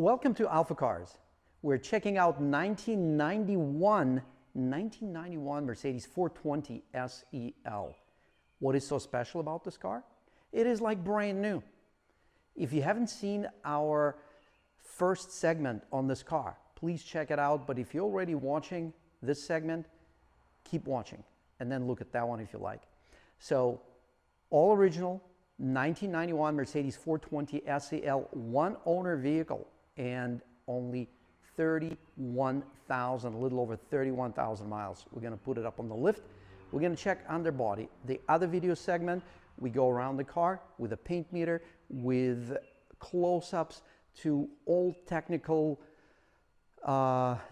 Welcome to AlphaCars. We're checking out 1991 Mercedes 420 SEL. What is so special about this car? It is like brand new. If you haven't seen our first segment on this car, please check it out. But if you're already watching this segment, keep watching and then look at that one if you like. So, all original 1991 Mercedes 420 SEL, one owner vehicle, and only 31,000, a little over 31,000 miles. We're going to put it up on the lift. We're going to check underbody. The other video segment, we go around the car with a paint meter, with close-ups to all technical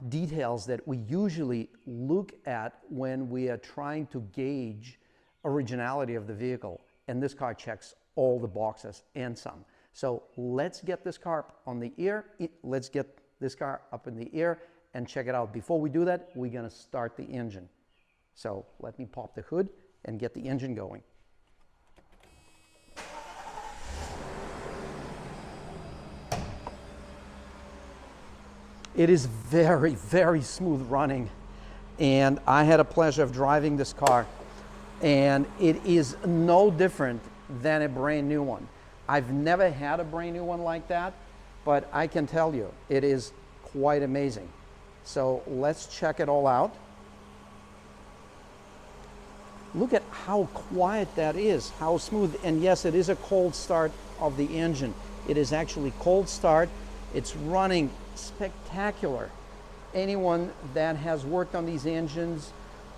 details that we usually look at when we are trying to gauge originality of the vehicle. And this car checks all the boxes and some. So let's get this car up on the air. Let's get this car up in the air and check it out. Before we do that, we're going to start the engine. So let me pop the hood and get the engine going. It is very, very smooth running, and I had a pleasure of driving this car, and it is no different than a brand new one. I've never had a brand new one like that, but I can tell you it is quite amazing. So let's check it all out. Look at how quiet that is, how smooth. And yes, it is a cold start of the engine. It is actually cold start. It's running spectacular. Anyone that has worked on these engines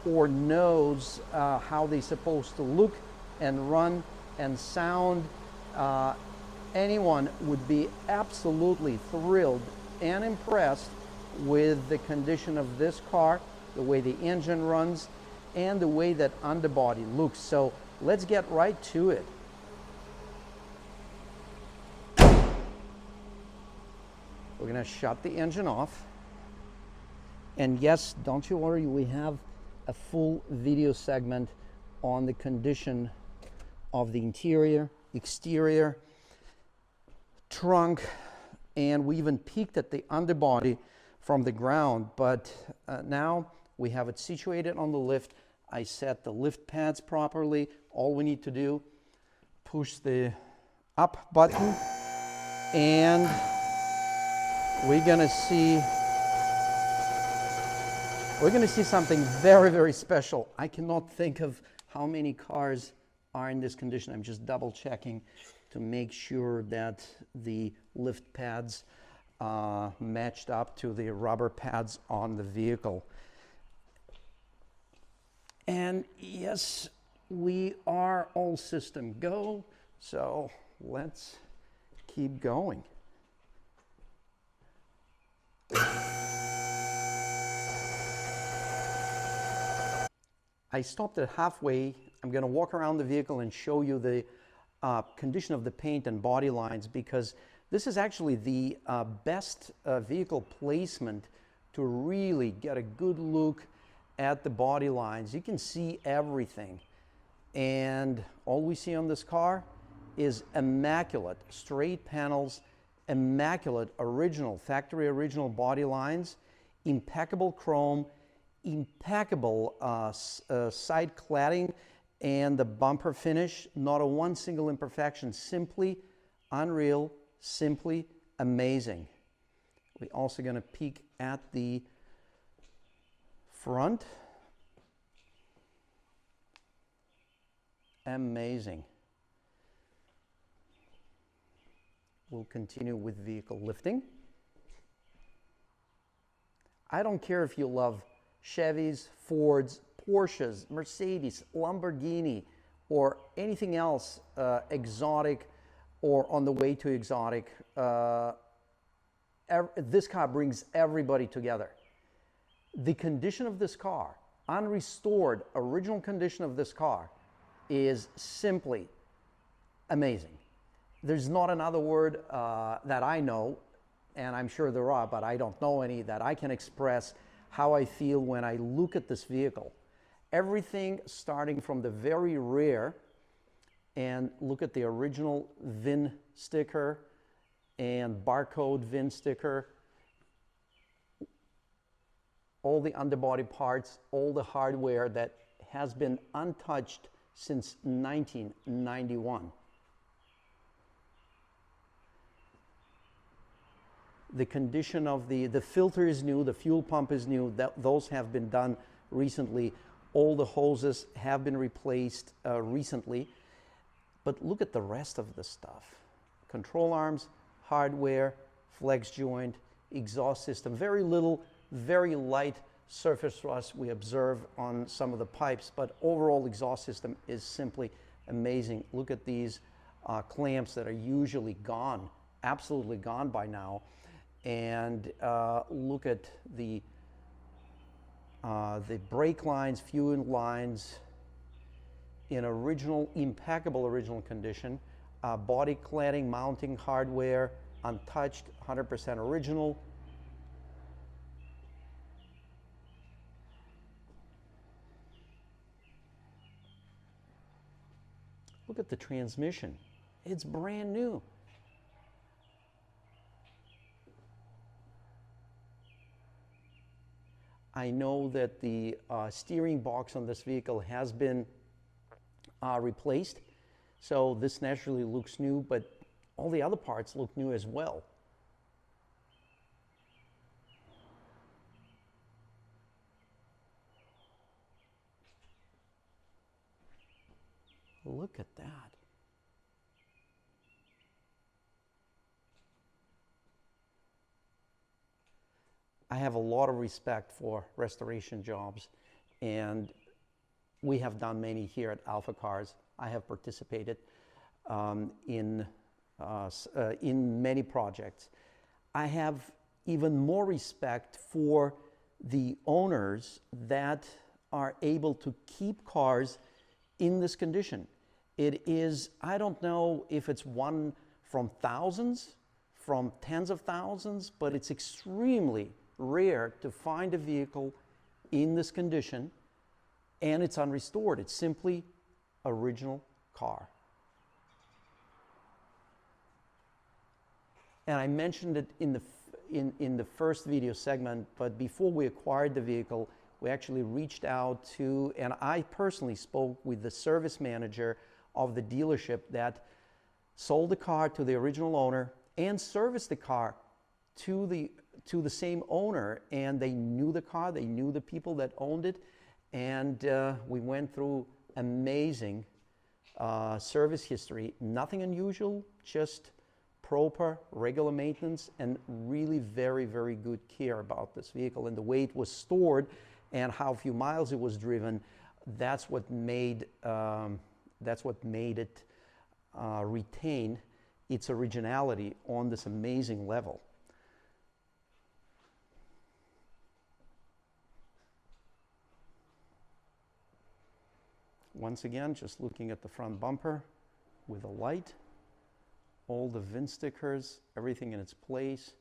or knows how they're supposed to look and run and sound, anyone would be absolutely thrilled and impressed with the condition of this car, the way the engine runs, and the way that underbody looks. So let's get right to it. We're going to shut the engine off. And yes, don't you worry, we have a full video segment on the condition of the interior, exterior, trunk, and we even peeked at the underbody from the ground. But now we have it situated on the lift. I set the lift pads properly. All we need to do, push the up button, and we're gonna see something very, very special. I cannot think of how many cars are in this condition. I'm just double checking to make sure that the lift pads matched up to the rubber pads on the vehicle. And yes, we are all system go, so let's keep going. I stopped at halfway. I'm going to walk around the vehicle and show you the condition of the paint and body lines, because this is actually the best vehicle placement to really get a good look at the body lines. You can see everything, and all we see on this car is immaculate straight panels, immaculate original, factory original body lines, impeccable chrome, impeccable side cladding, and the bumper finish, not a one single imperfection. Simply unreal, simply amazing. We're also going to peek at the front. Amazing. We'll continue with vehicle lifting. I don't care if you love Chevys, Fords, Porsches, Mercedes, Lamborghini, or anything else exotic or on the way to exotic. This car brings everybody together. The condition of this car, unrestored, original condition of this car, is simply amazing. There's not another word that I know, and I'm sure there are, but I don't know any, that I can express how I feel when I look at this vehicle. Everything starting from the very rear, and look at the original VIN sticker and barcode VIN sticker, all the underbody parts, all the hardware that has been untouched since 1991. The condition of the filter is new, the fuel pump is new, those have been done recently. All the hoses have been replaced recently. But look at the rest of the stuff. Control arms, hardware, flex joint, exhaust system. Very little, very light surface rust we observe on some of the pipes, but overall exhaust system is simply amazing. Look at these clamps that are usually gone, absolutely gone by now. And look at the brake lines, fuel lines in original, impeccable original condition. Body cladding, mounting hardware, untouched, 100% original. Look at the transmission. It's brand new. I know that the steering box on this vehicle has been replaced, so this naturally looks new, but all the other parts look new as well. Look at that. I have a lot of respect for restoration jobs, and we have done many here at AlphaCars. I have participated in many projects. I have even more respect for the owners that are able to keep cars in this condition. It is, I don't know if it's one from thousands, from tens of thousands, but it's extremely rare to find a vehicle in this condition and it's unrestored. It's simply original car. And I mentioned it in the first video segment, but before we acquired the vehicle, we actually reached out to, and I personally spoke with the service manager of the dealership that sold the car to the original owner and serviced the car to the same owner, and they knew the car, they knew the people that owned it, and we went through amazing service history. Nothing unusual, just proper, regular maintenance, and really very, very good care about this vehicle. And the way it was stored and how few miles it was driven, that's what made it retain its originality on this amazing level. Once again, just looking at the front bumper with a light, all the VIN stickers, everything in its place.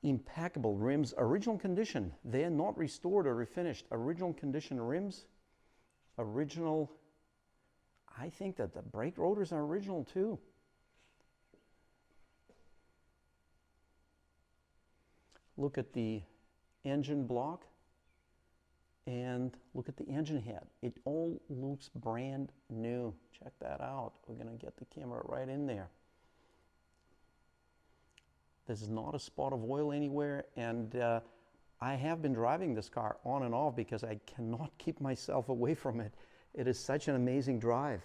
Impeccable rims, original condition. They're not restored or refinished. Original condition rims, original. I think that the brake rotors are original too. Look at the engine block and look at the engine head. It all looks brand new. Check that out. We're going to get the camera right in there. There's not a spot of oil anywhere, and I have been driving this car on and off because I cannot keep myself away from it. It is such an amazing drive.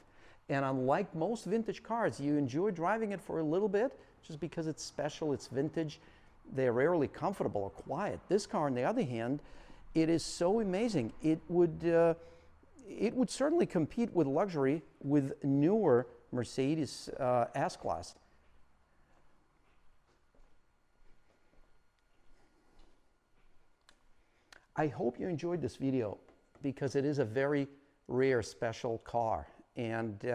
And unlike most vintage cars, you enjoy driving it for a little bit just because it's special, it's vintage. They're rarely comfortable or quiet. This car, on the other hand, it is so amazing. It would certainly compete with luxury with newer Mercedes S-Class. I hope you enjoyed this video because it is a very rare, special car. And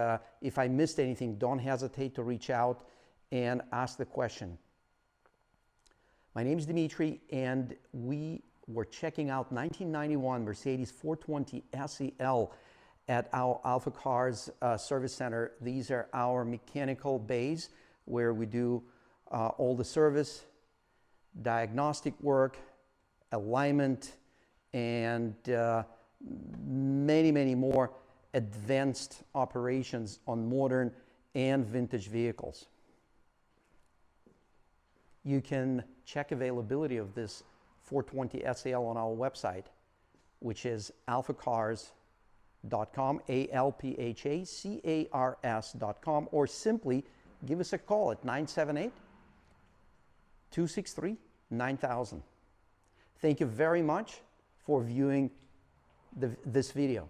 if I missed anything, don't hesitate to reach out and ask the question. My name is Dimitri, and we were checking out 1991 Mercedes 420 SEL at our AlphaCars service center. These are our mechanical bays where we do all the service, diagnostic work, alignment, and many, many more advanced operations on modern and vintage vehicles. You can check availability of this 420 SEL on our website, which is alphacars.com, ALPHACARS.com, or simply give us a call at 978-263-9000. Thank you very much for viewing this video.